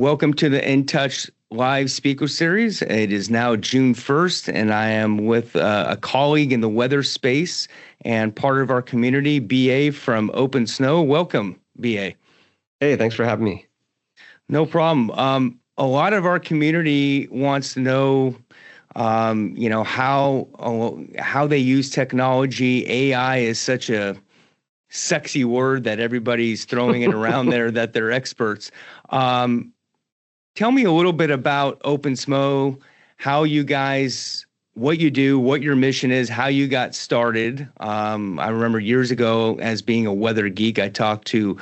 Welcome to the InTouch Live speaker series. It is now June 1st, and I am with a colleague in the weather space and part of our community, BA from OpenSnow. Welcome, BA. Hey, thanks for having me. No problem. A lot of our community wants to know, how they use technology. AI is such a sexy word that everybody's throwing it around there, that they're experts. Tell me a little bit about OpenSnow, how you guys, what you do, what your mission is, how you got started. I remember years ago, as being a weather geek, I talked to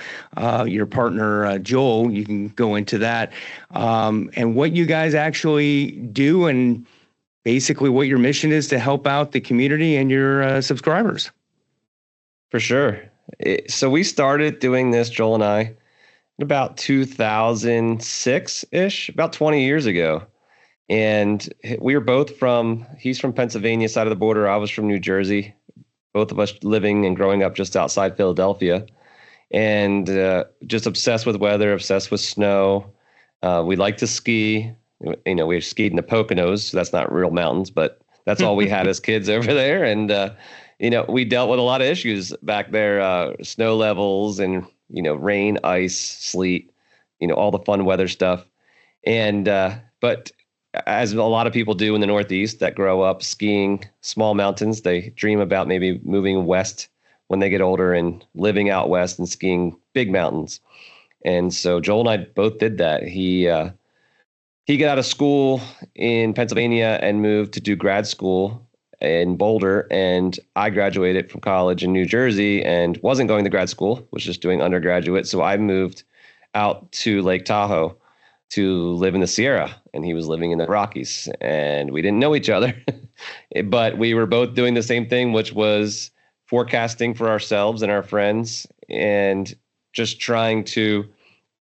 your partner, Joel. You can go into that, and what you guys actually do, and basically what your mission is to help out the community and your subscribers. For sure. So we started doing this, Joel and I, in about 2006-ish, about 20 years ago. And we were both he's from Pennsylvania side of the border. I was from New Jersey, both of us living and growing up just outside Philadelphia. And just obsessed with weather, obsessed with snow. We like to ski. We skied in the Poconos, so that's not real mountains, but that's all we had as kids over there. And, we dealt with a lot of issues back there, snow levels and, rain, ice, sleet, all the fun weather stuff. And, but as a lot of people do in the Northeast that grow up skiing small mountains, they dream about maybe moving west when they get older and living out west and skiing big mountains. And so Joel and I both did that. He got out of school in Pennsylvania and moved to do grad school in Boulder, and I graduated from college in New Jersey and wasn't going to grad school, was just doing undergraduate. So I moved out to Lake Tahoe to live in the Sierra, and he was living in the Rockies, and we didn't know each other, but we were both doing the same thing, which was forecasting for ourselves and our friends and just trying to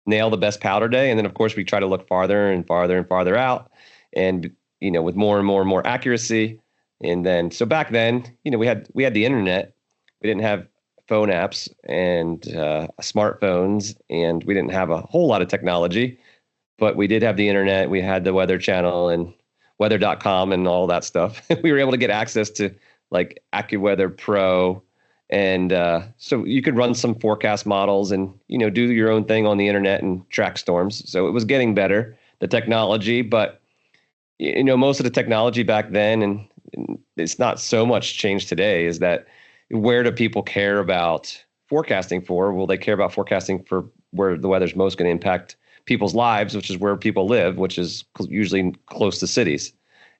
nail the best powder day. And then of course we try to look farther and farther and farther out, and, with more and more and more accuracy. And then, so back then, we had the internet. We didn't have phone apps and smartphones, and we didn't have a whole lot of technology, but we did have the internet. We had the Weather Channel and weather.com and all that stuff. We were able to get access to like AccuWeather Pro. And so you could run some forecast models and, do your own thing on the internet and track storms. So it was getting better, the technology, but, most of the technology back then, and it's not so much changed today, is that where do people care about forecasting for? Well, they care about forecasting for where the weather's most going to impact people's lives, which is where people live, which is usually close to cities.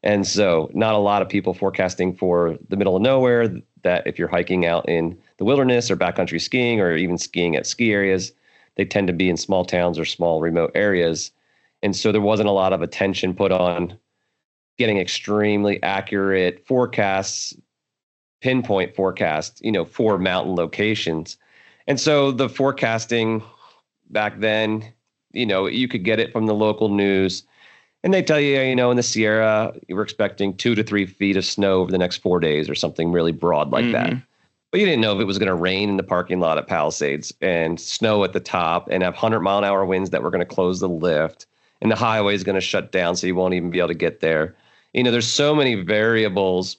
And so not a lot of people forecasting for the middle of nowhere, that if you're hiking out in the wilderness or backcountry skiing or even skiing at ski areas, they tend to be in small towns or small remote areas. And so there wasn't a lot of attention put on getting extremely accurate forecasts, pinpoint forecasts, for mountain locations. And so the forecasting back then, you could get it from the local news, and they tell you, in the Sierra, we're expecting 2 to 3 feet of snow over the next 4 days or something really broad like that. But you didn't know if it was going to rain in the parking lot at Palisades and snow at the top and have 100-mile-an-hour winds that were going to close the lift, and the highway is going to shut down so you won't even be able to get there. There's so many variables.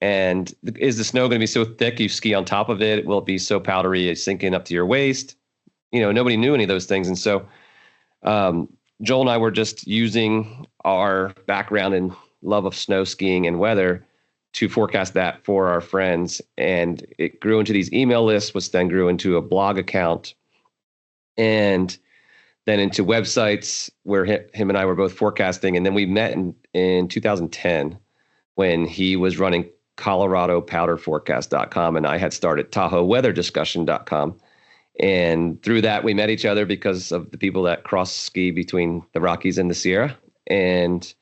And is the snow going to be so thick you ski on top of it? Will it be so powdery it's sinking up to your waist? Nobody knew any of those things. And so Joel and I were just using our background and love of snow skiing and weather to forecast that for our friends. And it grew into these email lists, which then grew into a blog account, and then into websites where him and I were both forecasting. And then we met in 2010 when he was running ColoradoPowderForecast.com and I had started TahoeWeatherDiscussion.com. And through that, we met each other because of the people that cross ski between the Rockies and the Sierra. And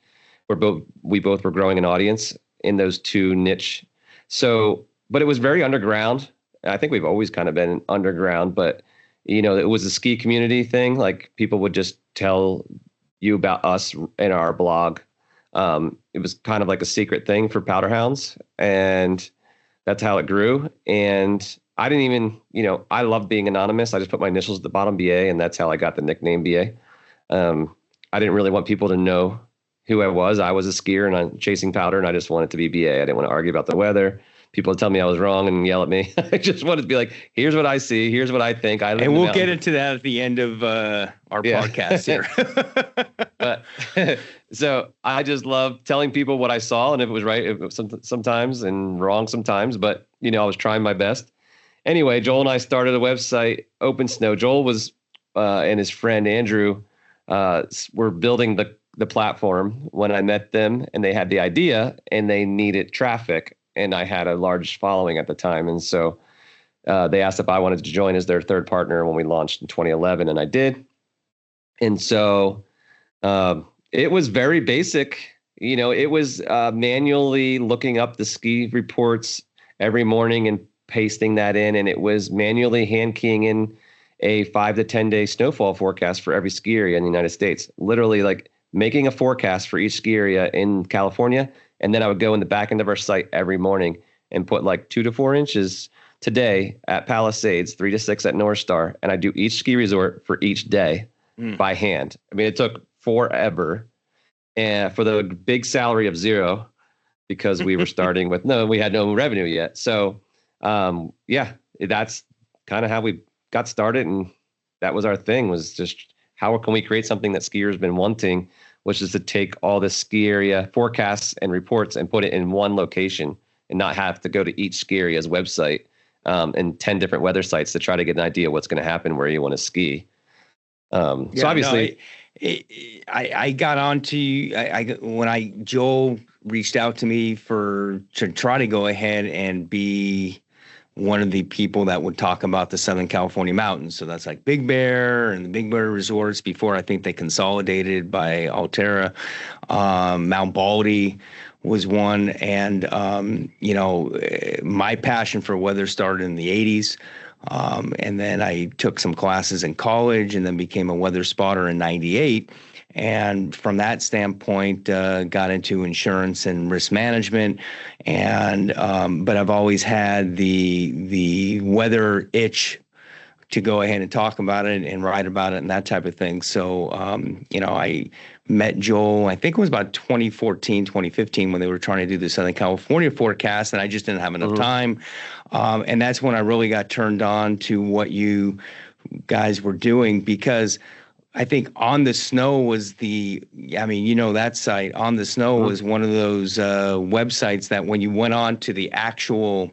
we both were growing an audience in those two niche. So, but it was very underground. I think we've always kind of been underground, but it was a ski community thing. Like people would just tell you about us in our blog. It was kind of like a secret thing for powder hounds, and that's how it grew. And I didn't even, I love being anonymous. I just put my initials at the bottom, BA, and that's how I got the nickname BA. I didn't really want people to know who I was. I was a skier and I'm chasing powder, and I just wanted to be BA. I didn't want to argue about the weather. People would tell me I was wrong and yell at me. I just wanted to be like, here's what I see. Here's what I think. And we'll get into that at the end of our podcast here. But so I just love telling people what I saw, and if it was right, it was sometimes and wrong sometimes, but I was trying my best. Anyway, Joel and I started a website, OpenSnow. Joel was and his friend Andrew were building the platform when I met them, and they had the idea and they needed traffic. And I had a large following at the time. And so they asked if I wanted to join as their third partner when we launched in 2011, and I did. And so it was very basic. It was manually looking up the ski reports every morning and pasting that in. And it was manually hand keying in a 5 to 10 day snowfall forecast for every ski area in the United States, literally like making a forecast for each ski area in California. And then I would go in the back end of our site every morning and put like 2 to 4 inches today at Palisades, 3 to 6 at North Star. And I do each ski resort for each day by hand. I mean, it took forever, and for the big salary of $0, because we were starting with we had no revenue yet. So that's kind of how we got started. And that was our thing, was just how can we create something that skiers been wanting, which is to take all the ski area forecasts and reports and put it in one location and not have to go to each ski area's website and 10 different weather sites to try to get an idea what's going to happen where you want to ski. So obviously I got on to when Joel reached out to me to try to go ahead and be one of the people that would talk about the Southern California mountains. So that's like Big Bear and the Big Bear resorts before I think they consolidated by Alterra. Mount Baldy was one. And, my passion for weather started in the 80s. And then I took some classes in college and then became a weather spotter in 98. And from that standpoint, got into insurance and risk management. And but I've always had the weather itch to go ahead and talk about it and write about it and that type of thing. So, I met Joel, I think it was about 2014, 2015, when they were trying to do the Southern California forecast, and I just didn't have enough time. And that's when I really got turned on to what you guys were doing, because I think On the Snow was that site, On the Snow was one of those websites that when you went on to the actual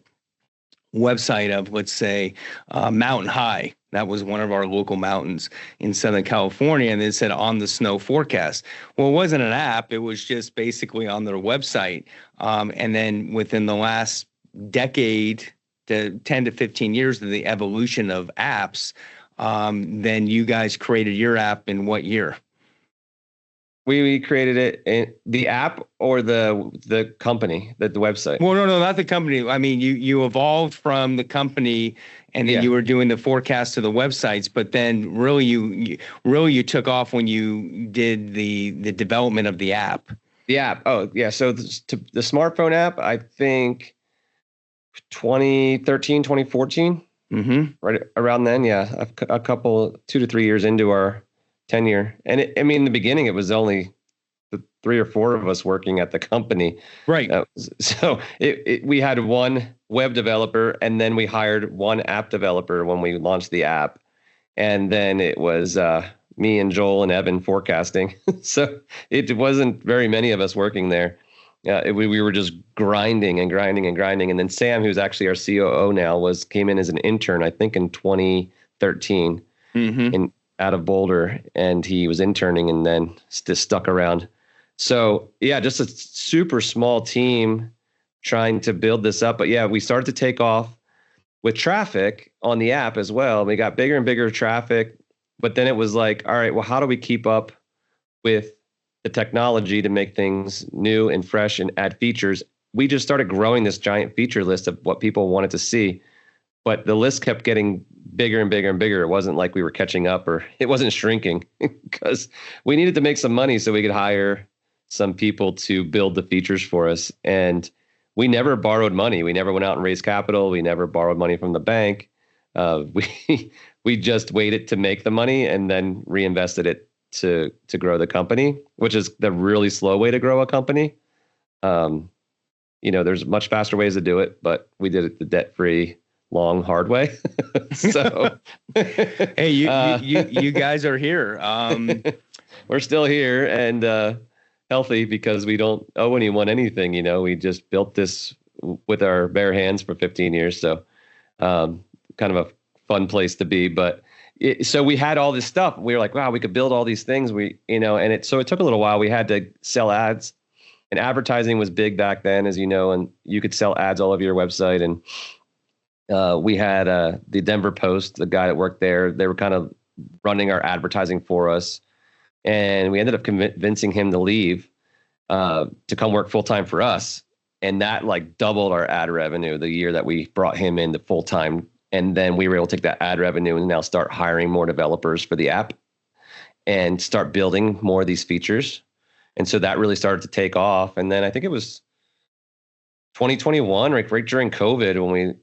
website of, let's say, Mountain High, that was one of our local mountains in Southern California, and it said On the Snow forecast. Well, it wasn't an app. It was just basically on their website. And then within the last decade, to 10 to 15 years of the evolution of apps, then you guys created your app in what year? We created it in the app or the company, the website. Well, no, not the company. I mean, you evolved from the company, and then you were doing the forecast to the websites. But then, really, you took off when you did the development of the app. The app. Oh, yeah. So the smartphone app, I think 2013, 2014. Right around then, yeah, a couple 2 to 3 years into our tenure. And in the beginning, it was only the 3 or 4 of us working at the company. Right. So we had one web developer, and then we hired one app developer when we launched the app. And then it was me and Joel and Evan forecasting. So it wasn't very many of us working there. We were just grinding. And then Sam, who's actually our COO now, came in as an intern, I think in 2013 out of Boulder, and he was interning and then just stuck around. So yeah, just a super small team trying to build this up. But yeah, we started to take off with traffic on the app as well. We got bigger and bigger traffic, but then it was like, all right, well, how do we keep up with the technology to make things new and fresh and add features? We just started growing this giant feature list of what people wanted to see, but the list kept getting bigger and bigger and bigger. It wasn't like we were catching up, or it wasn't shrinking, because we needed to make some money so we could hire some people to build the features for us. And we never borrowed money. We never went out and raised capital. We never borrowed money from the bank. We just waited to make the money and then reinvested it to grow the company, which is the really slow way to grow a company. There's much faster ways to do it, but we did it the debt-free, long, hard way. So, hey, you guys are here. We're still here and healthy because we don't owe anyone anything. We just built this with our bare hands for 15 years. So, kind of a fun place to be. But so we had all this stuff. We were like, wow, we could build all these things. So it took a little while. We had to sell ads. And advertising was big back then, as you know, and you could sell ads all over your website. And we had the Denver Post, the guy that worked there. They were kind of running our advertising for us. And we ended up convincing him to leave to come work full time for us. And that like doubled our ad revenue the year that we brought him into full time. And then we were able to take that ad revenue and now start hiring more developers for the app and start building more of these features. And so that really started to take off. And then I think it was 2021, right during COVID, when we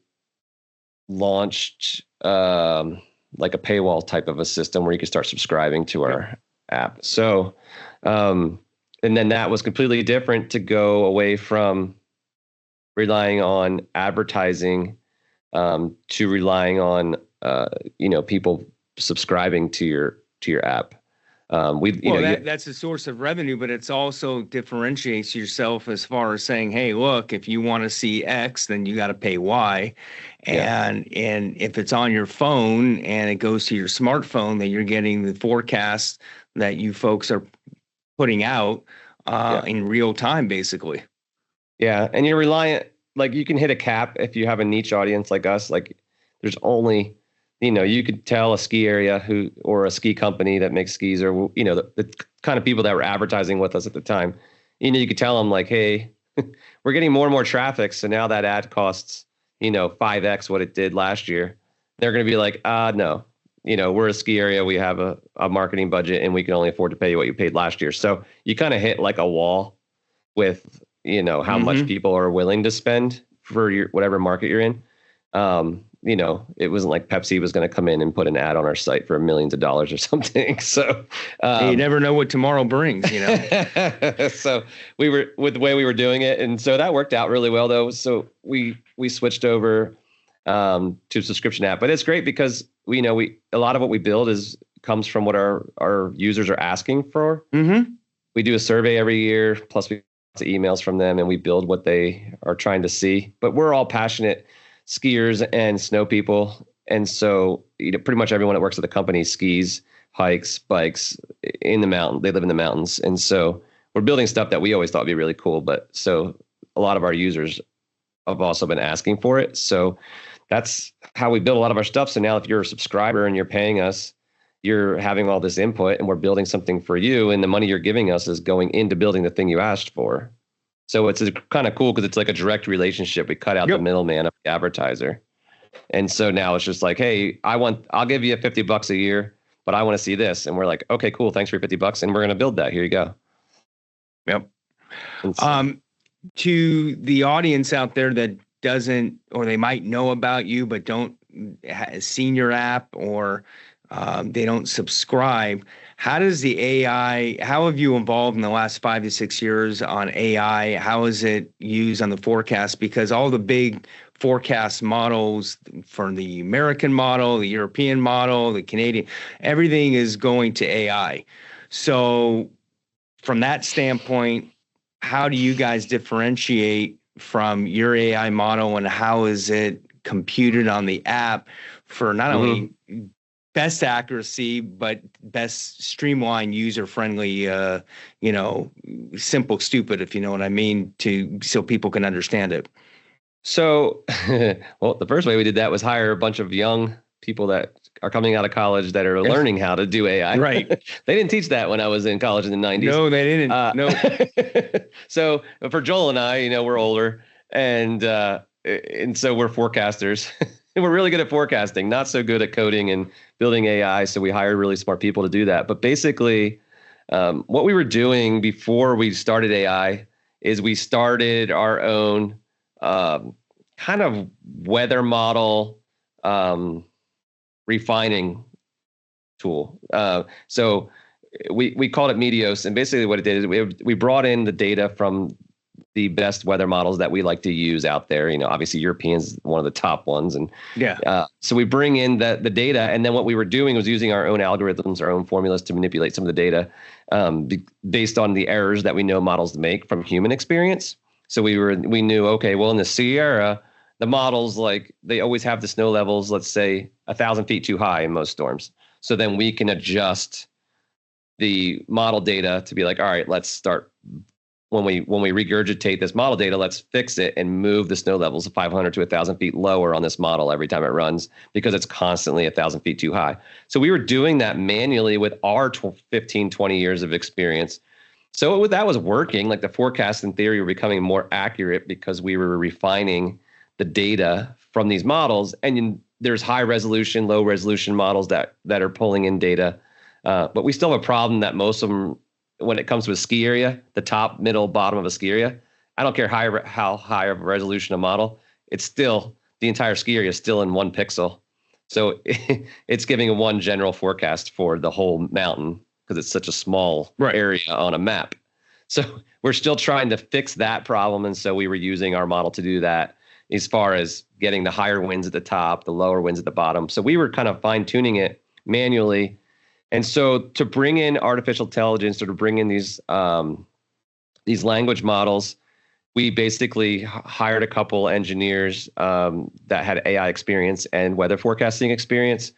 launched like a paywall type of a system where you could start subscribing to our app. So, and then that was completely different to go away from relying on advertising to relying on people subscribing to your app. That's a source of revenue, but it's also differentiates yourself as far as saying, hey, look, if you want to see X, then you got to pay Y. And if it's on your phone and it goes to your smartphone, then you're getting the forecast that you folks are putting out in real time, basically. Yeah. And you're reliant, like you can hit a cap if you have a niche audience like us. Like there's only, you could tell a ski area or a ski company that makes skis or, the kind of people that were advertising with us at the time, you could tell them like, hey, we're getting more and more traffic. So now that ad costs, 5X what it did last year. They're going to be like, no, we're a ski area. We have a marketing budget and we can only afford to pay you what you paid last year. So you kind of hit like a wall with, how much people are willing to spend for your whatever market you're in. It wasn't like Pepsi was going to come in and put an ad on our site for millions of dollars or something. So you never know what tomorrow brings, So we were with the way we were doing it. And so that worked out really well though. So we switched over to subscription app, but it's great because a lot of what we build comes from what our users are asking for. Mm-hmm. We do a survey every year, plus we get emails from them and we build what they are trying to see, but we're all passionate skiers and snow people. And so, pretty much everyone that works at the company skis, hikes, bikes in the mountain. They live in the mountains. And so we're building stuff that we always thought would be really cool. But so a lot of our users have also been asking for it. So that's how we build a lot of our stuff. So now if you're a subscriber and you're paying us, you're having all this input and we're building something for you. And the money you're giving us is going into building the thing you asked for. So it's kind of cool because it's like a direct relationship. We cut out the middleman of the advertiser. And so now it's just like, hey, I'll give you $50 a year, but I want to see this. And we're like, okay, cool. Thanks for $50. And we're going to build that. Here you go. Yep. To the audience out there that doesn't, or they might know about you, but don't seen your app or they don't subscribe. How does the AI, how have you evolved in the last 5 to 6 years on AI? How is it used on the forecast? Because all the big forecast models for the American model, the European model, the Canadian, everything is going to AI. So from that standpoint, how do you guys differentiate from your AI model and how is it computed on the app for not only best accuracy, but best streamlined, user-friendly, simple, stupid, if you know what I mean, so people can understand it? So, well, the first way we did that was hire a bunch of young people that are coming out of college that are learning how to do AI. Right. They didn't teach that when I was in college in the 90s. No, they didn't. No. So for Joel and I, we're older and so we're forecasters. And we're really good at forecasting, not so good at coding and building AI. So we hired really smart people to do that. But basically, what we were doing before we started AI is we started our own kind of weather model refining tool. So we called it Meteos, and basically what it did is we brought in the data from the best weather models that we like to use out there. Obviously Europeans, one of the top ones. And so we bring in the data, and then what we were doing was using our own algorithms, our own formulas to manipulate some of the data based on the errors that we know models make from human experience. So we knew, okay, well, in the Sierra, the models, like, they always have the snow levels, let's say 1,000 feet too high in most storms. So then we can adjust the model data to be like, all right, let's start, when we regurgitate this model data, let's fix it and move the snow levels of 500 to 1,000 feet lower on this model every time it runs, because it's constantly 1,000 feet too high. So we were doing that manually with our 15, 20 years of experience. So that was working. Like, the forecasts in theory were becoming more accurate because we were refining the data from these models. And there's high resolution, low resolution models that are pulling in data. But we still have a problem that most of them, when it comes to a ski area, the top, middle, bottom of a ski area, I don't care how high of a resolution a model, it's still, the entire ski area is still in 1 pixel. So it's giving a one general forecast for the whole mountain because it's such a small area on a map. So we're still trying to fix that problem. And so we were using our model to do that, as far as getting the higher winds at the top, the lower winds at the bottom. So we were kind of fine tuning it manually. And so to bring in artificial intelligence, or to bring in these language models, we basically hired a couple engineers that had AI experience and weather forecasting experience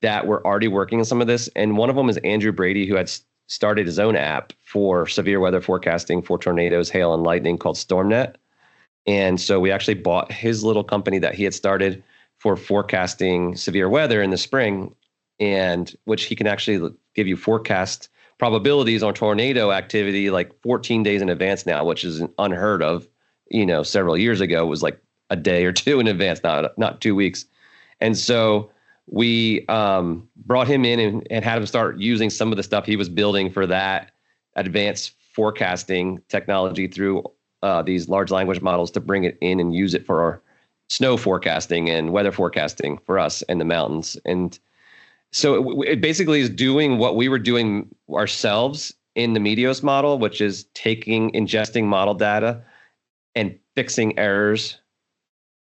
that were already working on some of this. And one of them is Andrew Brady, who had started his own app for severe weather forecasting for tornadoes, hail, and lightning, called StormNet. And so we actually bought his little company that he had started for forecasting severe weather in the spring, and which he can actually give you forecast probabilities on tornado activity like 14 days in advance now, which is unheard of. Several years ago, it was like a day or two in advance, not 2 weeks. And so we brought him in and had him start using some of the stuff he was building for that advanced forecasting technology through these large language models, to bring it in and use it for our snow forecasting and weather forecasting for us in the mountains. And so it basically is doing what we were doing ourselves in the Meteos model, which is ingesting model data and fixing errors.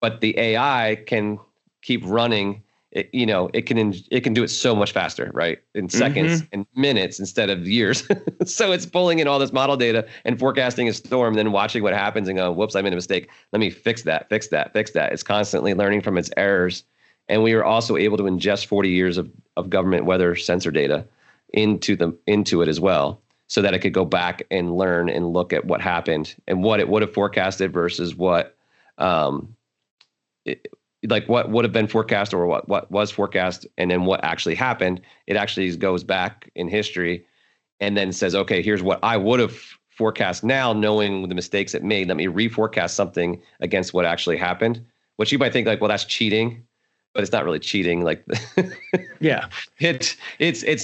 But the AI can keep running. It can do it so much faster, right? In seconds and minutes instead of years. So it's pulling in all this model data and forecasting a storm, then watching what happens and going, whoops, I made a mistake. Let me fix that. It's constantly learning from its errors. And we were also able to ingest 40 years of government weather sensor data into it as well, so that it could go back and learn and look at what happened and what it would have forecasted versus what what would have been forecast, or what was forecast, and then what actually happened. It actually goes back in history and then says, okay, here's what I would have forecast now, knowing the mistakes it made. Let me reforecast something against what actually happened, which you might think like, well, that's cheating. But it's not really cheating. Like, it's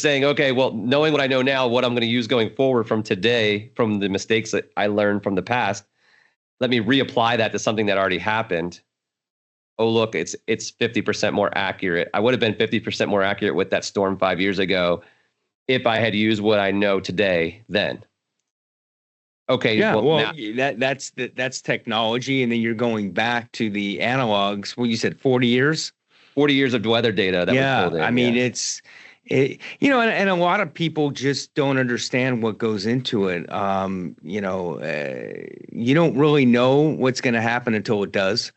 saying, okay, well, knowing what I know now, what I'm going to use going forward from today, from the mistakes that I learned from the past, let me reapply that to something that already happened. Oh, look, it's 50% more accurate. I would have been 50% more accurate with that storm 5 years ago if I had used what I know today then. Okay. Yeah, well, that's technology, and then you're going back to the analogs. Well, you said 40 years. 40 years of weather data that was pulled in. I mean, and a lot of people just don't understand what goes into it. You don't really know what's going to happen until it does.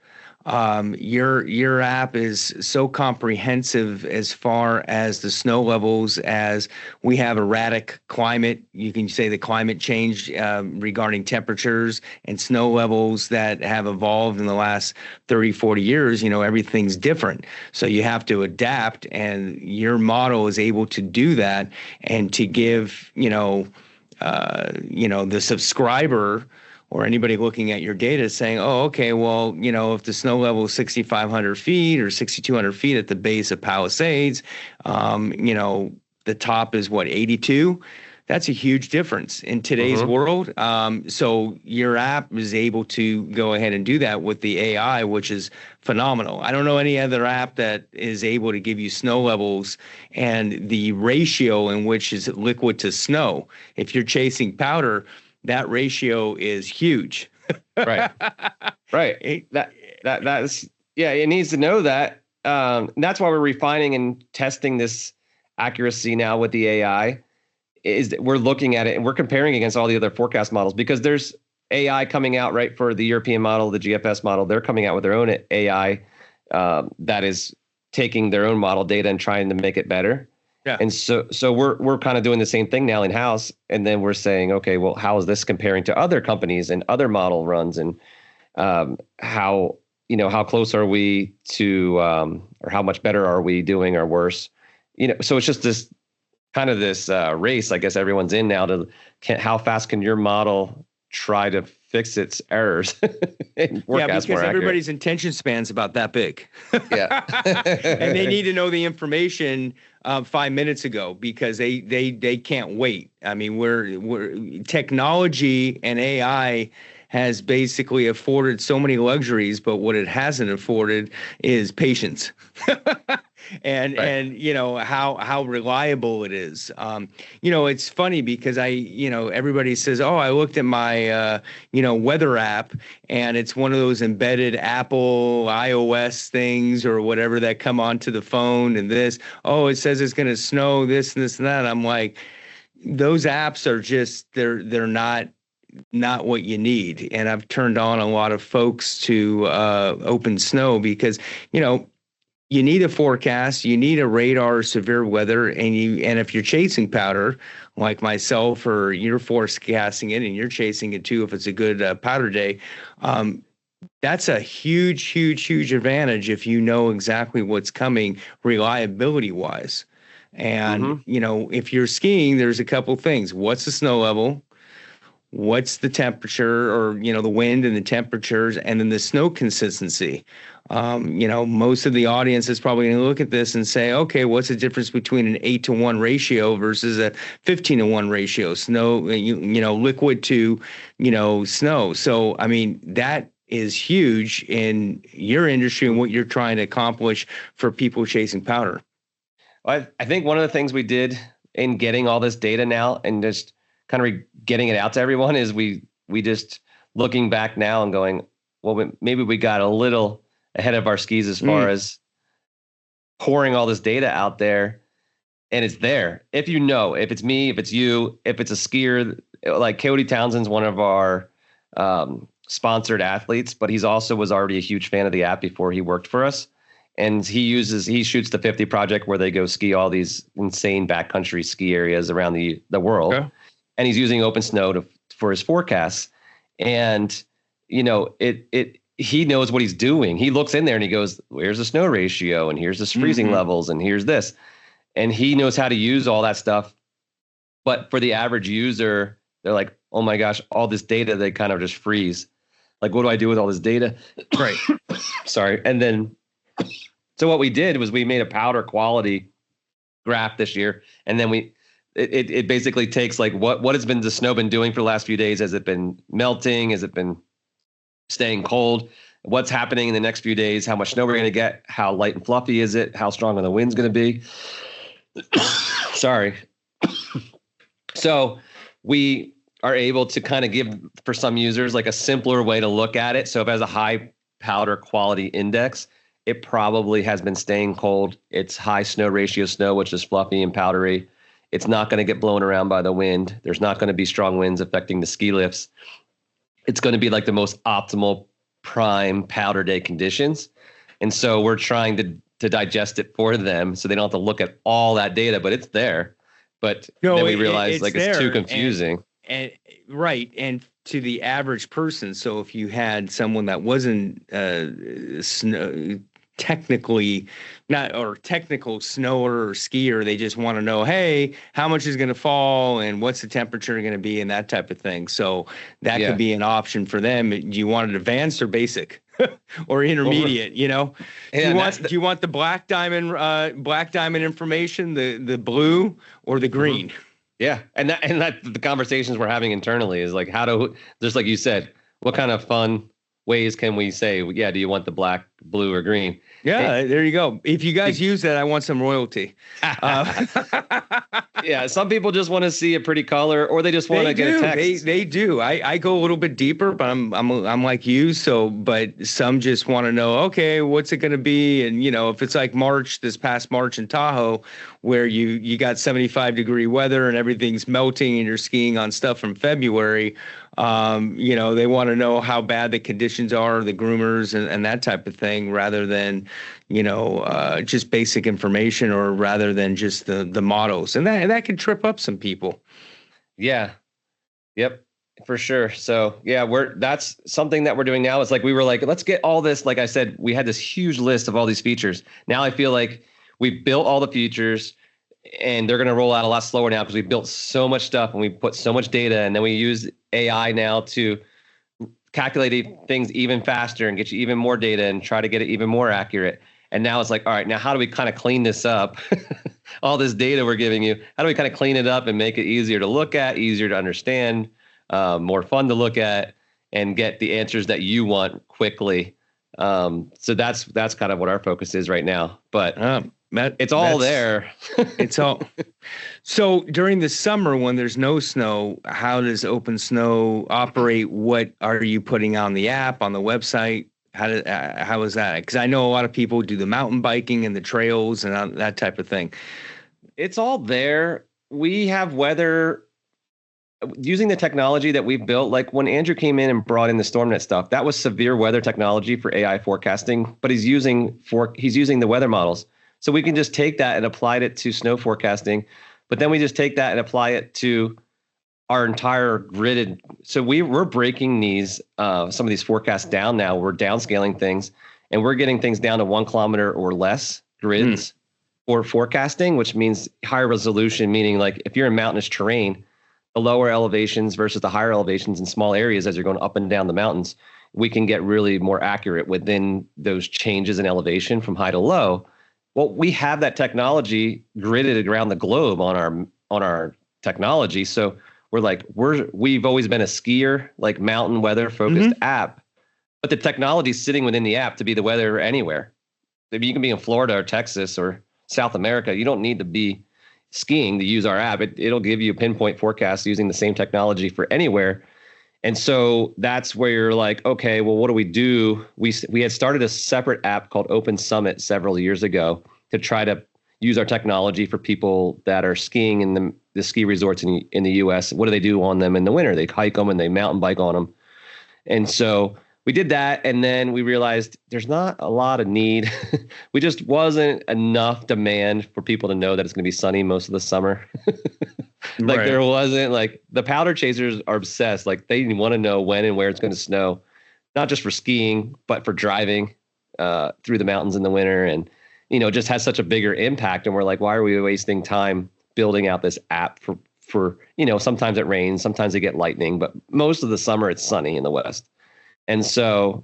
Your app is so comprehensive as far as the snow levels, as we have erratic climate. You can say the climate change regarding temperatures and snow levels that have evolved in the last 30, 40 years. Everything's different. So you have to adapt, and your model is able to do that and to give, the subscriber or anybody looking at your data saying, oh, okay, well, if the snow level is 6,500 feet or 6,200 feet at the base of Palisades, the top is 82. That's a huge difference in today's world. So your app is able to go ahead and do that with the AI, which is phenomenal. I don't know any other app that is able to give you snow levels and the ratio in which is liquid to snow. If you're chasing powder, that ratio is huge. Right. Right. That's yeah, it needs to know that. That's why we're refining and testing this accuracy now with the AI. Is that we're looking at it and we're comparing against all the other forecast models, because there's AI coming out, right, for the European model, the GFS model. They're coming out with their own AI that is taking their own model data and trying to make it better. Yeah. And so we're kind of doing the same thing now in house, and then we're saying, okay, well, how is this comparing to other companies and other model runs, and how close are we to, or how much better are we doing or worse? So it's just this kind of this race, I guess everyone's in now to how fast can your model try to fix its errors and forecast because more everybody's attention span's about that big. Yeah. And they need to know the information 5 minutes ago, because they can't wait. I mean, we're technology and AI has basically afforded so many luxuries, but what it hasn't afforded is patience. And right. And how reliable it is. It's funny because everybody says, oh, I looked at my weather app, and it's one of those embedded Apple iOS things or whatever that come onto the phone, and it says it's going to snow this and this and that. I'm like, those apps are just they're not what you need. And I've turned on a lot of folks to OpenSnow because you need a forecast, you need a radar severe weather, and if you're chasing powder like myself, or you're forecasting it and you're chasing it too, if it's a good powder day, that's a huge advantage if you know exactly what's coming reliability wise. And if you're skiing, there's a couple things. What's the snow level? What's the temperature, or the wind and the temperatures, and then the snow consistency. Most of the audience is probably going to look at this and say, okay, what's the difference between an 8-to-1 ratio versus a 15-to-1 ratio? Snow, liquid to, snow. So, I mean, that is huge in your industry and what you're trying to accomplish for people chasing powder. Well, I think one of the things we did in getting all this data now and just kind of getting it out to everyone is we just looking back now and going, well, maybe we got a little ahead of our skis as far as pouring all this data out there, and it's there. If if it's me, if it's you, if it's a skier, like Cody Townsend's one of our sponsored athletes, but he's also was already a huge fan of the app before he worked for us. And he shoots the 50 project where they go ski all these insane backcountry ski areas around the world. Okay. And he's using OpenSnow for his forecasts. And, he knows what he's doing. He looks in there and he goes, here's the snow ratio, and here's the freezing levels, and here's this. And he knows how to use all that stuff. But for the average user, they're like, oh my gosh, all this data, they kind of just freeze. Like, what do I do with all this data? Right. Sorry. And then, so what we did was we made a powder quality graph this year. And then it basically takes like what has been the snow been doing for the last few days? Has it been melting? Has it been staying cold? What's happening in the next few days? How much snow we're going to get? How light and fluffy is it? How strong are the winds going to be? Sorry. So we are able to kind of give, for some users, like a simpler way to look at it. So if it has a high powder quality index, it probably has been staying cold. It's high snow ratio snow, which is fluffy and powdery. It's not going to get blown around by the wind. There's not going to be strong winds affecting the ski lifts. It's going to be like the most optimal prime powder day conditions. And so we're trying to digest it for them so they don't have to look at all that data, but it's there. But then we realize it's too confusing. And right. And to the average person. So if you had someone that wasn't technical snower or skier, they just want to know, hey, how much is going to fall and what's the temperature going to be and that type of thing. So that could be an option for them. Do you want it advanced or basic or intermediate? Do you want the black diamond information, the blue or the green? Yeah. And that the conversations we're having internally is like, just like you said, what kind of fun ways can we say, yeah, do you want the black, blue, or green? Yeah, there you go. If you guys use that, I want some royalty. Yeah, some people just want to see a pretty color, or they just want to get a text. They do. I go a little bit deeper, but I'm like you. So, but some just want to know, okay, what's it going to be? And if it's like this past March in Tahoe, where you got 75-degree weather and everything's melting and you're skiing on stuff from February. They want to know how bad the conditions are, the groomers and that type of thing, rather than, just basic information, or rather than just the models. And that can trip up some people. Yeah. Yep. For sure. So yeah, that's something that we're doing now. It's like, we were like, let's get all this. Like I said, we had this huge list of all these features. Now I feel like we built all the features, and they're going to roll out a lot slower now because we built so much stuff and we put so much data, and then we use AI now to calculate things even faster and get you even more data and try to get it even more accurate. And now it's like, all right, now how do we kind of clean this up? All this data we're giving you, how do we kind of clean it up and make it easier to look at, easier to understand, more fun to look at, and get the answers that you want quickly? So that's kind of what our focus is right now. But it's all there. It's all. So during the summer when there's no snow, how does OpenSnow operate? What are you putting on the app, on the website? How is that? Because I know a lot of people do the mountain biking and the trails and that type of thing. It's all there. We have weather using the technology that we've built. Like when Andrew came in and brought in the StormNet stuff, that was severe weather technology for AI forecasting, but he's using the weather models. So we can just take that and apply it to snow forecasting, but then we just take that and apply it to our entire gridded. So we're breaking these some of these forecasts down now. We're downscaling things, and we're getting things down to 1 kilometer or less grids for forecasting, which means higher resolution, meaning like if you're in mountainous terrain, the lower elevations versus the higher elevations in small areas as you're going up and down the mountains, we can get really more accurate within those changes in elevation from high to low. Well, we have that technology gridded around the globe on our technology. So we've always been a skier, like mountain weather focused app, but the technology is sitting within the app to be the weather anywhere. If you can be in Florida or Texas or South America, you don't need to be skiing to use our app. It'll give you a pinpoint forecast using the same technology for anywhere. And so that's where you're like, okay, well, what do we do? We had started a separate app called Open Summit several years ago to try to use our technology for people that are skiing in the ski resorts in the US. What do they do on them in the winter? They hike them and they mountain bike on them. And so we did that. And then we realized there's not a lot of need. We just wasn't enough demand for people to know that it's going to be sunny most of the summer. Like there wasn't, like the powder chasers are obsessed. Like they want to know when and where it's going to snow, not just for skiing, but for driving through the mountains in the winter. And, it just has such a bigger impact. And we're like, why are we wasting time building out this app for sometimes it rains, sometimes they get lightning, but most of the summer it's sunny in the West. And so,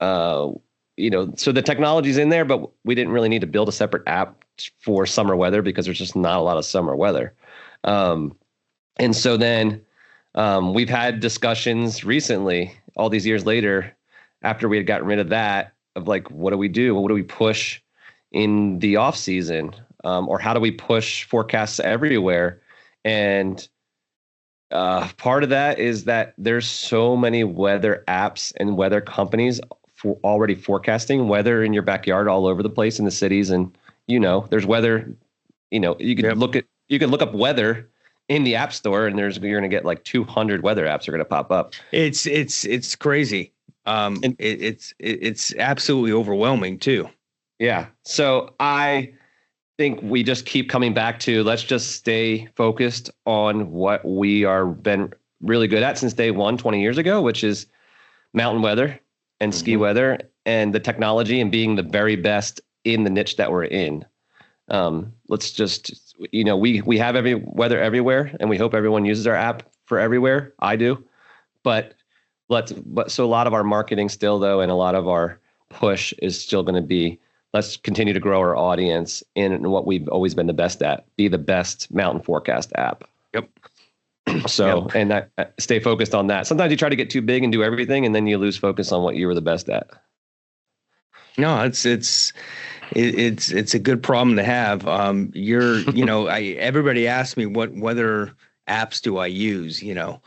so the technology's in there, but we didn't really need to build a separate app for summer weather because there's just not a lot of summer weather. And so then we've had discussions recently, all these years later, after we had gotten rid of that, of like, what do we do? What do we push in the off season? Or how do we push forecasts everywhere? And part of that is that there's so many weather apps and weather companies for already forecasting weather in your backyard all over the place in the cities. And, there's weather, you can look up weather in the app store and you're going to get like 200 weather apps are going to pop up. It's crazy. It's absolutely overwhelming too. Yeah. So I think we just keep coming back to, let's just stay focused on what we are been really good at since day one, 20 years ago, which is mountain weather and ski weather and the technology and being the very best in the niche that we're in. Let's just, we have every weather everywhere and we hope everyone uses our app for everywhere. I do, but so a lot of our marketing still though, and a lot of our push is still going to be, let's continue to grow our audience in what we've always been the best at, be the best mountain forecast app. Yep. So, and I stay focused on that. Sometimes you try to get too big and do everything, and then you lose focus on what you were the best at. No, it's a good problem to have. Everybody asks me what weather apps do I use, and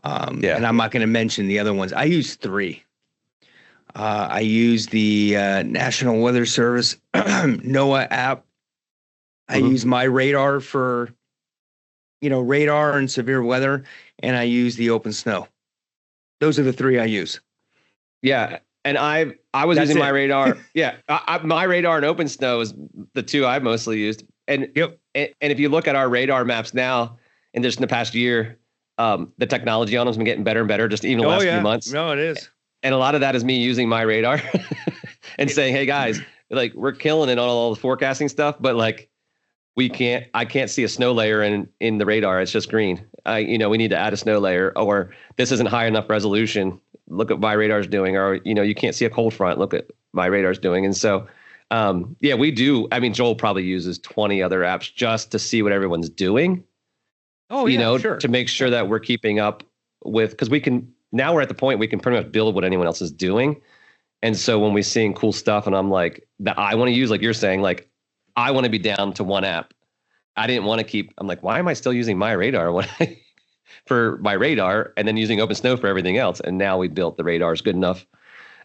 I'm not going to mention the other ones. I use 3. I use the National Weather Service NOAA app. I use my radar for, radar and severe weather, and I use the OpenSnow. Those are the 3 I use. Yeah. And I was using my radar. Yeah. My radar and OpenSnow is the 2 I mostly used. And if you look at our radar maps now, and just in the past year, the technology on them has been getting better and better, just even the last few months. No, it is. And a lot of that is me using my radar and saying, hey guys, like we're killing it on all the forecasting stuff, but like I can't see a snow layer in the radar. It's just green. We need to add a snow layer, or this isn't high enough resolution. Look at my radar's doing, or, you can't see a cold front. Look at my radar's doing. And so, we do. I mean, Joel probably uses 20 other apps just to see what everyone's doing. Oh, yeah, sure. To make sure that we're keeping up with, because now we're at the point we can pretty much build what anyone else is doing. And so when we're seeing cool stuff and I'm like, that I want to use, like you're saying, like, I want to be down to one app. I didn't want to I'm like, why am I still using my radar for my radar and then using OpenSnow for everything else? And now we built the radars good enough.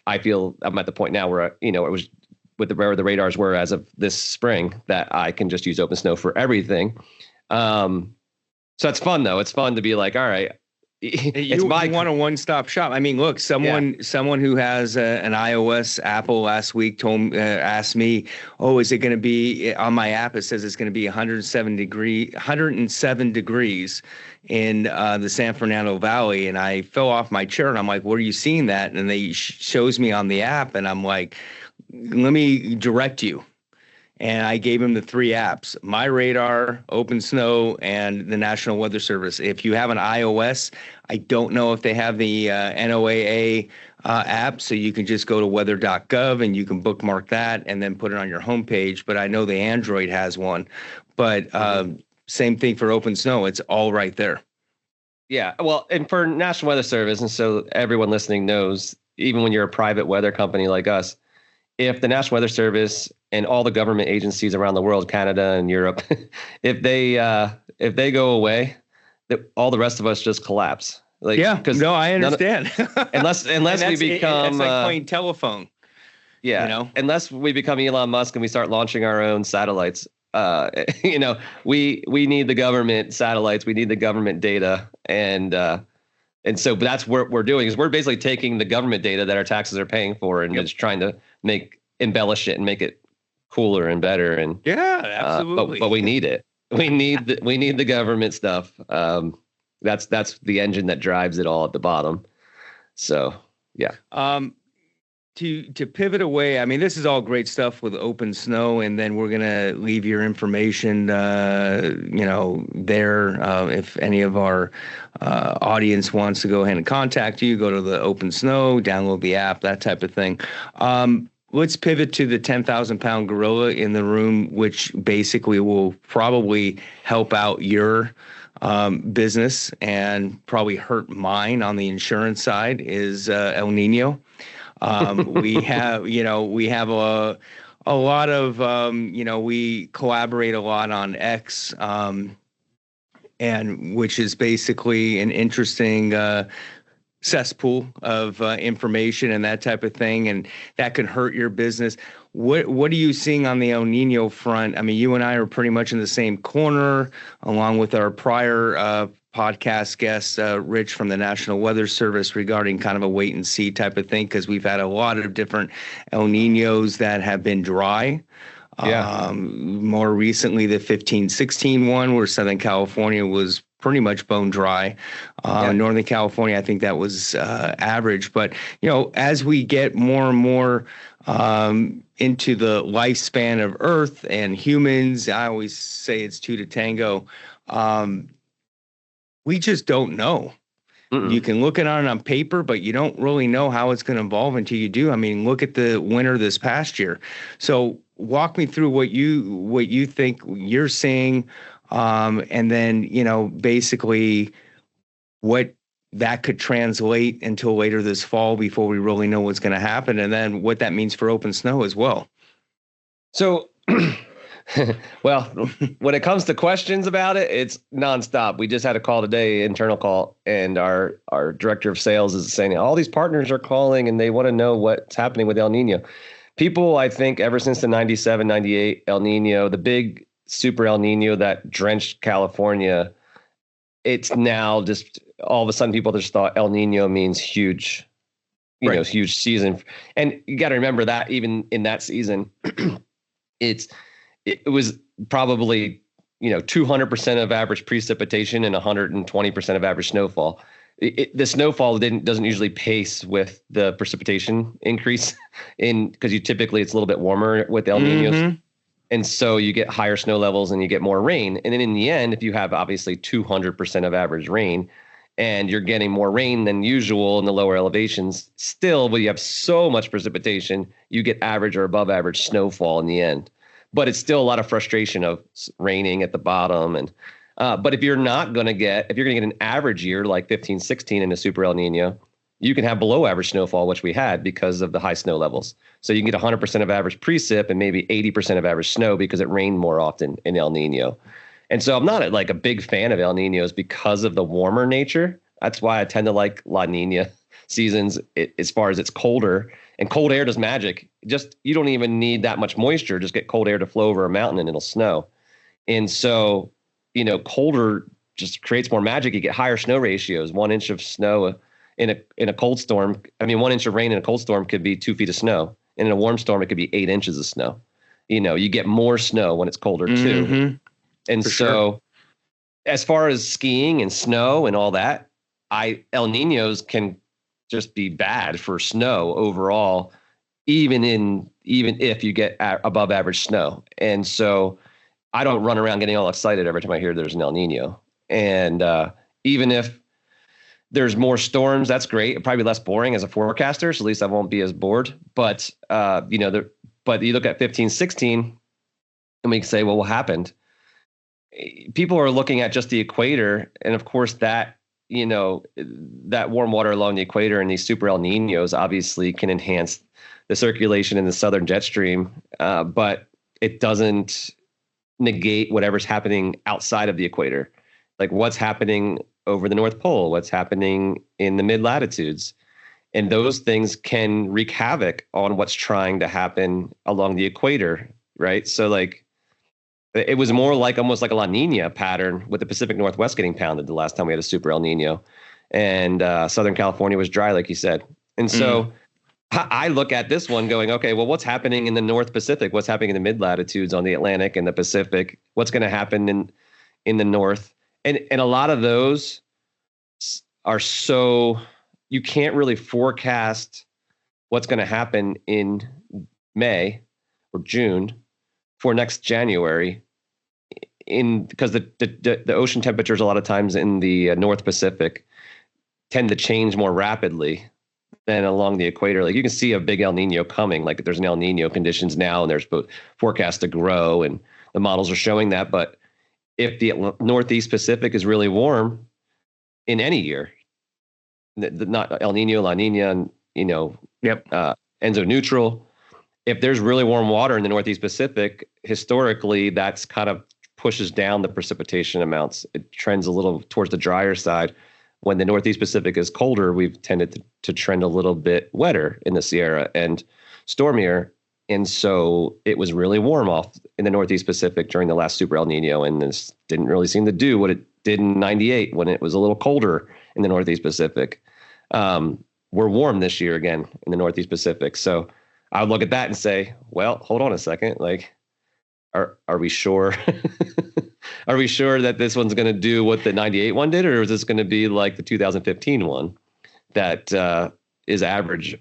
I feel I'm at the point now where, it was where the radars were as of this spring that I can just use OpenSnow for everything. So it's fun though. It's fun to be like, all right, you want a one-stop shop. I mean, look, someone who has an iOS Apple last week asked me, "Oh, is it going to be on my app? It says it's going to be 107 degrees in the San Fernando Valley." And I fell off my chair, and I'm like, "Where are you seeing that?" And they shows me on the app, and I'm like, "Let me direct you." And I gave him the 3 apps: My Radar, OpenSnow, and the National Weather Service. If you have an iOS, I don't know if they have the NOAA app, so you can just go to weather.gov and you can bookmark that and then put it on your homepage. But I know the Android has one. But same thing for OpenSnow. It's all right there. Yeah. Well, and for National Weather Service, and so everyone listening knows, even when you're a private weather company like us, if the National Weather Service and all the government agencies around the world, Canada and Europe, if they go away, all the rest of us just collapse. Like, no, I understand. unless we become it's like playing telephone. Yeah, unless we become Elon Musk and we start launching our own satellites. We need the government satellites. We need the government data, and so that's what we're doing is we're basically taking the government data that our taxes are paying for and just trying to embellish it and make it cooler and better. And absolutely. But we need it. We need the government stuff. That's the engine that drives it all at the bottom. So yeah. To pivot away, I mean, this is all great stuff with OpenSnow, and then we're gonna leave your information, there. If any of our audience wants to go ahead and contact you, go to the OpenSnow, download the app, that type of thing. Let's pivot to the 10,000-pound gorilla in the room, which basically will probably help out your business and probably hurt mine on the insurance side is El Nino. We have a lot of, we collaborate a lot on X, and which is basically an interesting cesspool of information and that type of thing, and that can hurt your business. What are you seeing on the El Nino front? I mean, you and I are pretty much in the same corner, along with our prior podcast guest, Rich from the National Weather Service, regarding kind of a wait and see type of thing, because we've had a lot of different El Ninos that have been dry. More recently, the 15-16 one, where Southern California was pretty much bone dry. Northern California, I think that was average. But, as we get more and more into the lifespan of Earth and humans, I always say it's 2 to tango. We just don't know. You can look at it on paper, but you don't really know how it's going to evolve until you do. I mean, look at the winter this past year. So walk me through what you think you're seeing And then, basically what that could translate until later this fall before we really know what's going to happen. And then what that means for OpenSnow as well. So, well, when it comes to questions about it, it's nonstop. We just had a call today, internal call, and our director of sales is saying all these partners are calling and they want to know what's happening with El Nino. People, I think, ever since the 97, 98 El Nino, the big super El Nino that drenched California, it's now just all of a sudden people just thought El Nino means huge, huge season. And you got to remember that even in that season, it was probably, 200% of average precipitation and 120% of average snowfall. The snowfall doesn't usually pace with the precipitation increase because it's a little bit warmer with El Niños. Mm-hmm. And so you get higher snow levels and you get more rain. And then in the end, if you have obviously 200% of average rain and you're getting more rain than usual in the lower elevations, still, when you have so much precipitation, you get average or above average snowfall in the end. But it's still a lot of frustration of raining at the bottom. And but if you're going to get an average year like 15, 16 in a super El Nino, you can have below average snowfall, which we had because of the high snow levels. So you can get 100% of average precip and maybe 80% of average snow because it rained more often in El Nino. And so I'm not a big fan of El Ninos because of the warmer nature. That's why I tend to like La Nina seasons as far as it's colder. And cold air does magic. You don't even need that much moisture. Just get cold air to flow over a mountain and it'll snow. And so, colder just creates more magic. You get higher snow ratios. 1 inch of snow in a cold storm. 1 inch of rain in a cold storm could be 2 feet of snow. And in a warm storm, it could be 8 inches of snow. You get more snow when it's colder too. Mm-hmm. And for sure. As far as skiing and snow and all that, El Ninos can just be bad for snow overall, even if you get above average snow. And so I don't run around getting all excited every time I hear there's an El Nino. And even if there's more storms, that's great. It'll probably be less boring as a forecaster, so at least I won't be as bored. But but you look at 15, 16, and we can say, well, what happened? People are looking at just the equator, and of course that that warm water along the equator and these super El Ninos obviously can enhance the circulation in the southern jet stream, but it doesn't negate whatever's happening outside of the equator, like what's happening over the North Pole, what's happening in the mid latitudes. And those things can wreak havoc on what's trying to happen along the equator, right? So it was more almost like a La Nina pattern with the Pacific Northwest getting pounded the last time we had a super El Nino. And Southern California was dry, like you said. And so I look at this one going, okay, well, what's happening in the North Pacific? What's happening in the mid latitudes on the Atlantic and the Pacific? What's going to happen in the North? And a lot of those are so you can't really forecast what's going to happen in May or June for next January because the ocean temperatures a lot of times in the North Pacific tend to change more rapidly than along the equator. Like you can see a big El Nino coming, like there's an El Nino conditions now and there's forecast to grow and the models are showing that. But if the Northeast Pacific is really warm in any year, not El Nino, La Nina, and, Enso neutral, if there's really warm water in the Northeast Pacific, historically, that's kind of pushes down the precipitation amounts. It trends a little towards the drier side. When the Northeast Pacific is colder, we've tended to trend a little bit wetter in the Sierra and stormier. And so it was really warm off in the Northeast Pacific during the last super El Nino. And this didn't really seem to do what it did in 98 when it was a little colder in the Northeast Pacific. We're warm this year again in the Northeast Pacific. So I would look at that and say, well, hold on a second. Like, are we sure? Are we sure that this one's going to do what the 98 one did? Or is this going to be like the 2015 one that is average?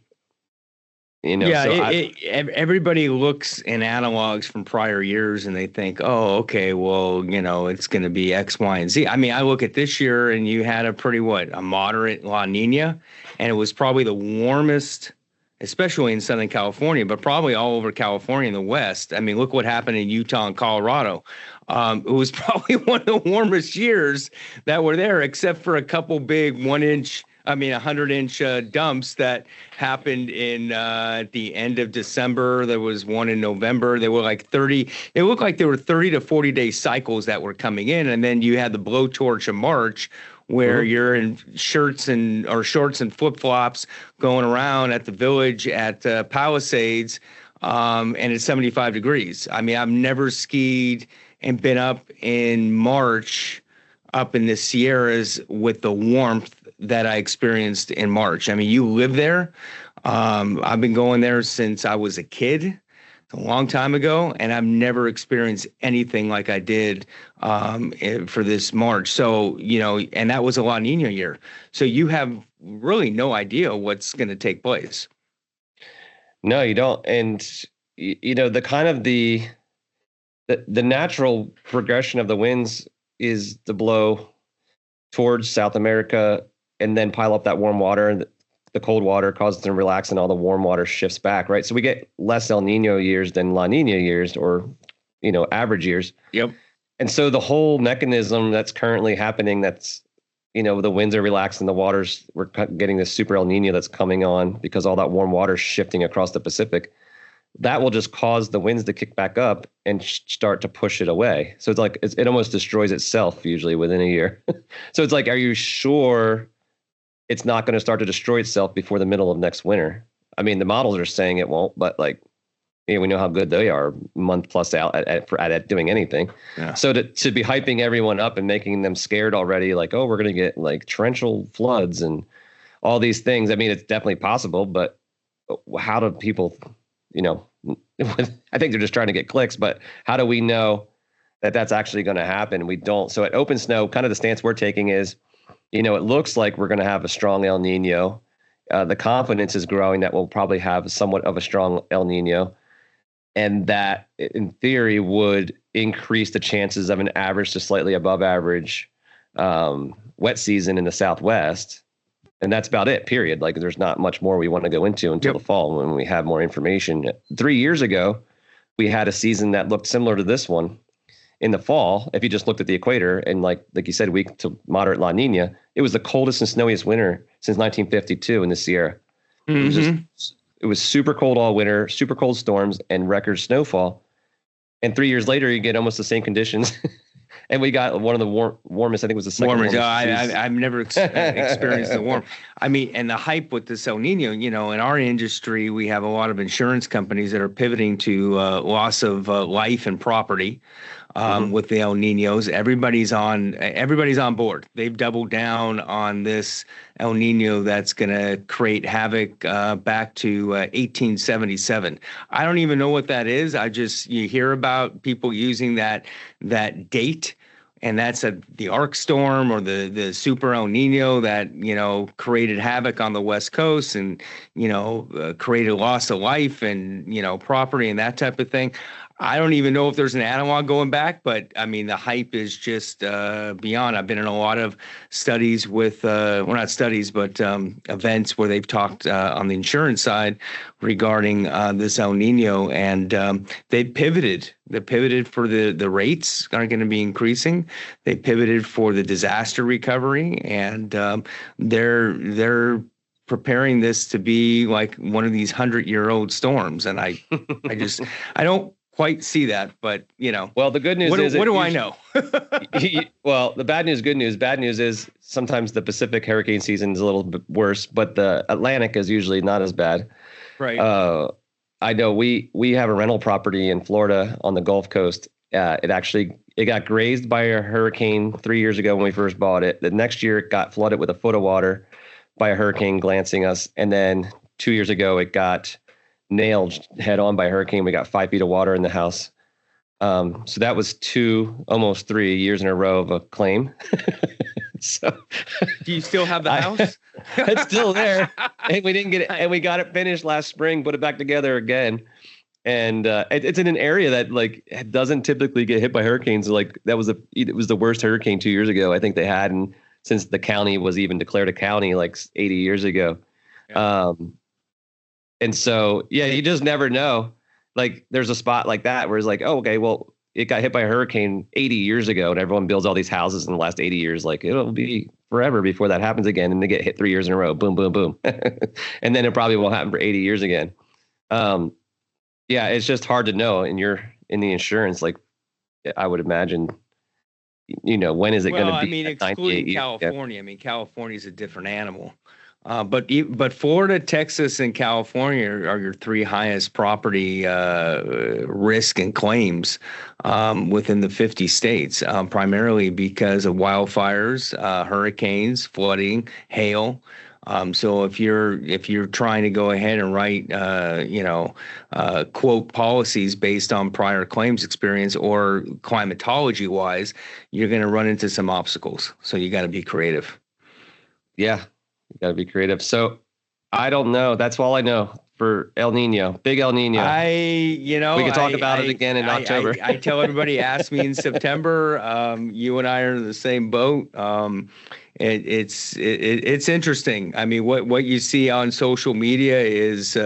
Everybody looks in analogs from prior years and they think, oh, okay, well, it's going to be X, Y, and Z. I mean, I look at this year and you had a moderate La Nina, and it was probably the warmest especially in Southern California, but probably all over California in the West. I mean, look what happened in Utah and Colorado. It was probably one of the warmest years that were there, except for a couple big 100-inch dumps that happened in at the end of December. There was one in November. They were like 30. It looked like there were 30 to 40-day cycles that were coming in, and then you had the blowtorch of March, where you're in shorts and flip-flops going around at the village at Palisades, and it's 75 degrees. I mean, I've never skied and been up in March up in the Sierras with the warmth that I experienced in March. I mean, you live there. I've been going there since I was a kid, a long time ago, and I've never experienced anything like I did for this March. So, and that was a La Niña year. So you have really no idea what's going to take place. No, you don't. And, the kind of the natural progression of the winds is to blow towards South America and then pile up that warm water, and the cold water causes them to relax, and all the warm water shifts back, right? So we get less El Nino years than La Nina years, or, average years. Yep. And so the whole mechanism that's currently happening, that's, the winds are relaxed and we're getting this super El Nino that's coming on because all that warm water is shifting across the Pacific. That will just cause the winds to kick back up and start to push it away. So it's like, it almost destroys itself usually within a year. So it's like, are you sure it's not going to start to destroy itself before the middle of next winter? I mean, the models are saying it won't, but we know how good they are, a month plus out at doing anything. Yeah. So to be hyping everyone up and making them scared already, like, oh, we're going to get like torrential floods and all these things. I mean, it's definitely possible, but how do people, I think they're just trying to get clicks, but how do we know that that's actually going to happen? We don't. So at OpenSnow, kind of the stance we're taking is, it looks like we're going to have a strong El Nino. The confidence is growing that we'll probably have somewhat of a strong El Nino. And that, in theory, would increase the chances of an average to slightly above average wet season in the Southwest. And that's about it, period. Like, there's not much more we want to go into until the fall when we have more information. 3 years ago, we had a season that looked similar to this one. In the fall, if you just looked at the equator and like you said, weak to moderate La Nina, it was the coldest and snowiest winter since 1952 in the Sierra. Mm-hmm. It was super cold all winter, super cold storms, and record snowfall. And 3 years later, you get almost the same conditions. And we got one of the warmest, I think it was the second warmest. I've never experienced the warm. I mean, and the hype with this El Nino, in our industry, we have a lot of insurance companies that are pivoting to loss of life and property with the El Ninos. Everybody's on board. They've doubled down on this El Nino that's going to create havoc back to 1877. I don't even know what that is. You hear about people using that date, and that's the arc storm or the super El Nino that, created havoc on the West Coast and, created loss of life and, property and that type of thing. I don't even know if there's an analog going back, but I mean, the hype is just beyond. I've been in a lot of studies with, not studies, but events where they've talked on the insurance side regarding this El Nino, and they pivoted. They pivoted for the rates aren't going to be increasing. They pivoted for the disaster recovery, and they're preparing this to be like one of these 100-year-old storms. And I don't quite see that, but well, the good news is, what do I know? Well, the bad news, good news. Bad news is sometimes the Pacific hurricane season is a little bit worse, but the Atlantic is usually not as bad. Right. I know we have a rental property in Florida on the Gulf Coast. It got grazed by a hurricane 3 years ago when we first bought it. The next year it got flooded with a foot of water by a hurricane glancing us, and then 2 years ago it got nailed head on by a hurricane. We got 5 feet of water in the house. So that was almost 3 years in a row of a claim. So do you still have the house? It's still there. And we didn't get it. And we got it finished last spring, put it back together again. And it's in an area that doesn't typically get hit by hurricanes. It was the worst hurricane 2 years ago, I think they had. And since the county was even declared a county 80 years ago. Yeah. And so, yeah, you just never know. Like there's a spot like that where it's like, oh, okay, well, it got hit by a hurricane 80 years ago and everyone builds all these houses in the last 80 years. Like it'll be forever before that happens again. And they get hit 3 years in a row. Boom, boom, boom. And then it probably won't happen for 80 years again. Yeah, it's just hard to know. And you're in the insurance, like I would imagine, when is it going to be? I mean, excluding California. I mean, California is a different animal. But Florida, Texas, and California are your three highest property risk and claims within the 50 states, primarily because of wildfires, hurricanes, flooding, hail. So if you're trying to go ahead and write, quote policies based on prior claims experience or climatology wise, you're going to run into some obstacles. So you got to be creative. Yeah. You got to be creative. So I don't know. That's all I know for El Niño, big El Niño. We can talk about it again in October. I tell everybody, ask me in September. You and I are in the same boat. It's interesting. I mean, what you see on social media is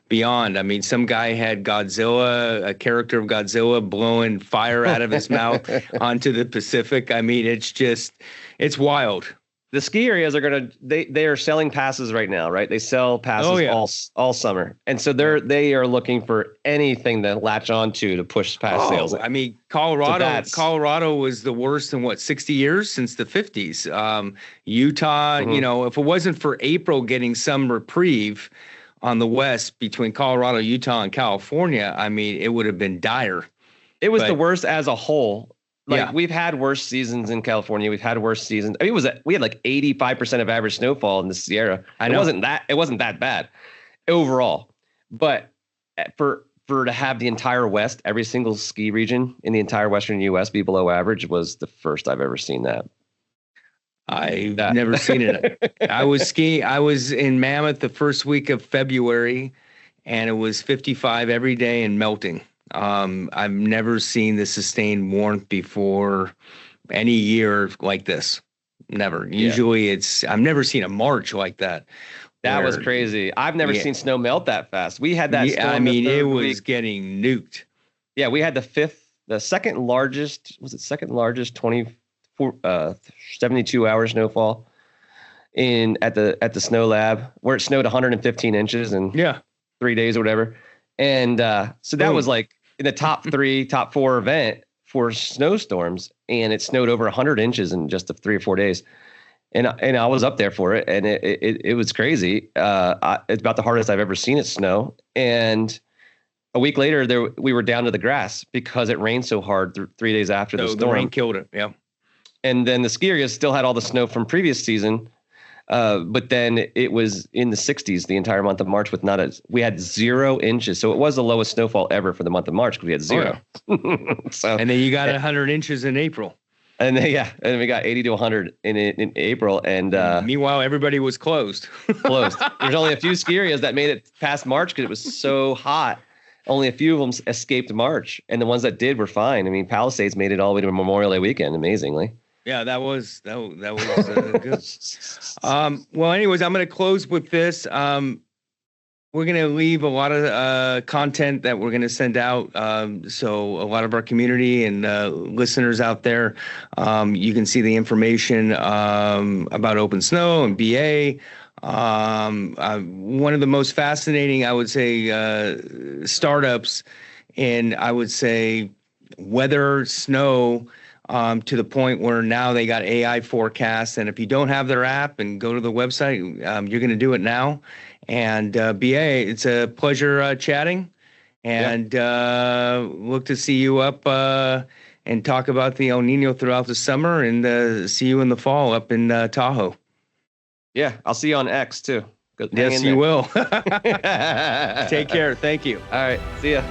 beyond. I mean, some guy had Godzilla, a character of Godzilla, blowing fire out of his mouth onto the Pacific. I mean, it's wild. The ski areas are they are selling passes right now, right? They sell passes all summer. And so they are looking for anything to latch onto to push pass sales. I mean, Colorado was the worst in 60 years since the 50s. Utah, if it wasn't for April getting some reprieve on the West between Colorado, Utah, and California, I mean, it would have been dire. It was the worst as a whole. We've had worse seasons in California. We've had worse seasons. I mean, we had like 85% of average snowfall in the Sierra. It wasn't that bad overall. But for to have the entire West, every single ski region in the entire Western U.S. be below average was the first I've ever seen that. I've never seen it. I was in Mammoth the first week of February, and it was 55 every day and melting. I've never seen the sustained warmth before any year like this. Never. Usually I've never seen a March like that. That was crazy. I've never seen snow melt that fast. We had that. I mean, it was getting nuked. Yeah. We had the second largest 72 hour snowfall at the snow lab where it snowed 115 inches in 3 days or whatever. And, so that was like in the top 4 event for snowstorms, and it snowed over 100 inches in just 3 or 4 days. And I was up there for it, and it was crazy. It's about the hardest I've ever seen it snow. And a week later, we were down to the grass because it rained so hard 3 days after the storm. The rain killed it. Yeah. And then the ski areas still had all the snow from previous season. But then it was in the 60s the entire month of March we had 0 inches. So it was the lowest snowfall ever for the month of March because we had 0. So, and then you got 100 inches in April. And then we got 80 to 100 in April. And meanwhile, everybody was closed. There's only a few ski areas that made it past March because it was so hot. Only a few of them escaped March, and the ones that did were fine. I mean, Palisades made it all the way to Memorial Day weekend, amazingly. Yeah, that was good. Well, anyways, I'm going to close with this. We're going to leave a lot of content that we're going to send out. So a lot of our community and listeners out there, you can see the information about OpenSnow and BA. One of the most fascinating, I would say, startups in, I would say, weather, snow, to the point where now they got AI forecasts. And if you don't have their app and go to the website, you're going to do it now. And BA, it's a pleasure chatting, and look to see you up and talk about the El Niño throughout the summer, and see you in the fall up in Tahoe. Yeah, I'll see you on X too. Yes, you will. Take care. Thank you. All right. See ya.